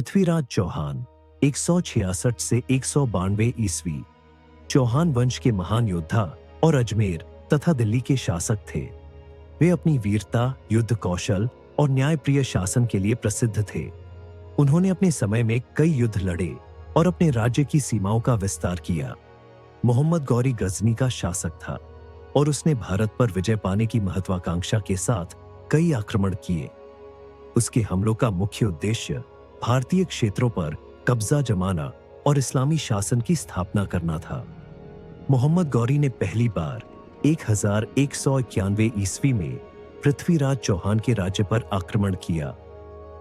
पृथ्वीराज चौहान 166 से 192 ईस्वी चौहान वंश के महान योद्धा और अजमेर तथा दिल्ली के शासक थे। वे अपनी वीरता, युद्ध कौशल और न्यायप्रिय शासन के लिए प्रसिद्ध थे। उन्होंने अपने समय में कई युद्ध लड़े और अपने राज्य की सीमाओं का विस्तार किया। मोहम्मद गौरी गजनी का शासक था और उसने भारत पर विजय पाने की महत्वाकांक्षा के साथ कई आक्रमण किए। उसके हमलों का मुख्य उद्देश्य भारतीय क्षेत्रों पर कब्जा जमाना और इस्लामी शासन की स्थापना करना था। मोहम्मद गौरी ने पहली बार 1191 ईस्वी में पृथ्वीराज चौहान के राज्य पर आक्रमण किया।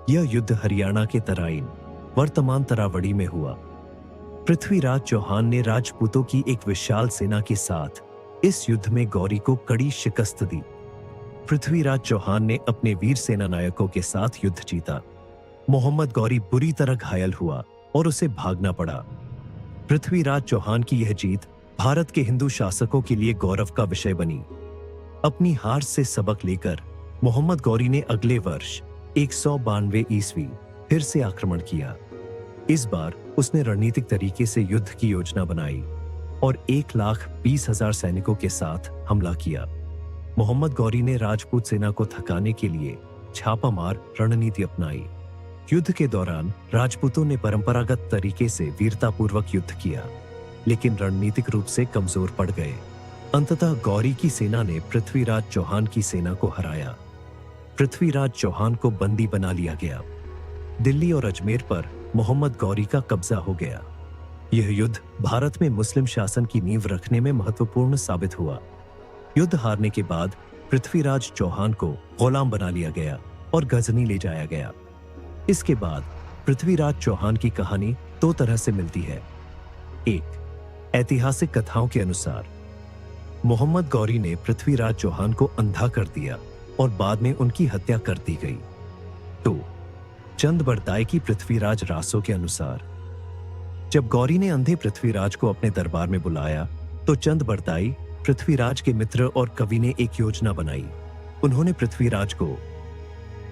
यह युद्ध हरियाणा के तराइन, वर्तमान तरावड़ी में हुआ। पृथ्वीराज चौहान ने राजपूतों की एक विशाल सेना के साथ इस युद्ध में गौरी को कड़ी शिकस्त दी। पृथ्वीराज चौहान ने अपने वीर सेना नायकों के साथ युद्ध जीता। मोहम्मद गौरी बुरी तरह घायल हुआ और उसे भागना पड़ा। पृथ्वीराज चौहान की यह जीत भारत के हिंदू शासकों के लिए गौरव का विषय बनी। अपनी हार से सबक लेकर मोहम्मद गौरी ने अगले वर्ष 192 ईस्वी फिर से आक्रमण किया। इस बार उसने रणनीतिक तरीके से युद्ध की योजना बनाई और 1,20,000 सैनिकों के साथ हमला किया। मोहम्मद गौरी ने राजपूत सेना को थकाने के लिए छापामार रणनीति अपनाई। युद्ध के दौरान राजपूतों ने परंपरागत तरीके से वीरतापूर्वक युद्ध किया, लेकिन रणनीतिक रूप से कमजोर पड़ गए। अंततः गौरी की सेना ने पृथ्वीराज चौहान की सेना को हराया। पृथ्वीराज चौहान को बंदी बना लिया गया। दिल्ली और अजमेर पर मोहम्मद गौरी का कब्जा हो गया। यह युद्ध भारत में मुस्लिम शासन की नींव रखने में महत्वपूर्ण साबित हुआ। युद्ध हारने के बाद पृथ्वीराज चौहान को गुलाम बना लिया गया और गजनी ले जाया गया। इसके बाद पृथ्वीराज चौहान की कहानी दो तरह से मिलती है। एक, ऐतिहासिक कथाओं के अनुसार मोहम्मद गौरी ने पृथ्वीराज चौहान को अंधा कर दिया और बाद में उनकी हत्या कर दी गई। तो चंद बरदाई की पृथ्वीराज रासों के अनुसार जब गौरी ने अंधे पृथ्वीराज को अपने दरबार में बुलाया तो चंद बरदाई पृथ्वीराज के मित्र और कवि ने एक योजना बनाई। उन्होंने पृथ्वीराज को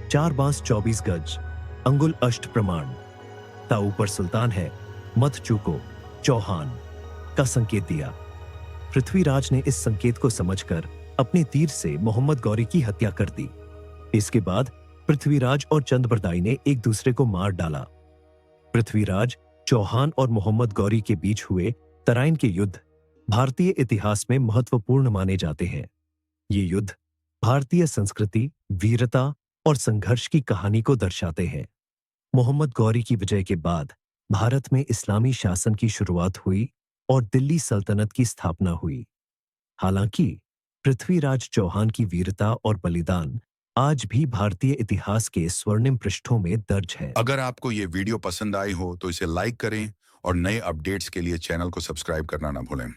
4 बांस 24 गज अंगुल अष्ट प्रमाण ता ऊपर सुल्तान है मत चूको चौहान का संकेत दिया। पृथ्वीराज ने इस संकेत को समझकर अपने तीर से मोहम्मद गौरी की हत्या कर दी। इसके बाद पृथ्वीराज और चंदबरदाई ने एक दूसरे को मार डाला। पृथ्वीराज चौहान और मोहम्मद गौरी के बीच हुए तराइन के युद्ध भारतीय इतिहास में महत्वपूर्ण माने जाते हैं। ये युद्ध भारतीय संस्कृति, वीरता और संघर्ष की कहानी को दर्शाते हैं। मोहम्मद गौरी की विजय के बाद भारत में इस्लामी शासन की शुरुआत हुई और दिल्ली सल्तनत की स्थापना हुई। हालांकि पृथ्वीराज चौहान की वीरता और बलिदान आज भी भारतीय इतिहास के स्वर्णिम पृष्ठों में दर्ज है। अगर आपको ये वीडियो पसंद आई हो तो इसे लाइक करें और नए अपडेट्स के लिए चैनल को सब्सक्राइब करना ना भूलें।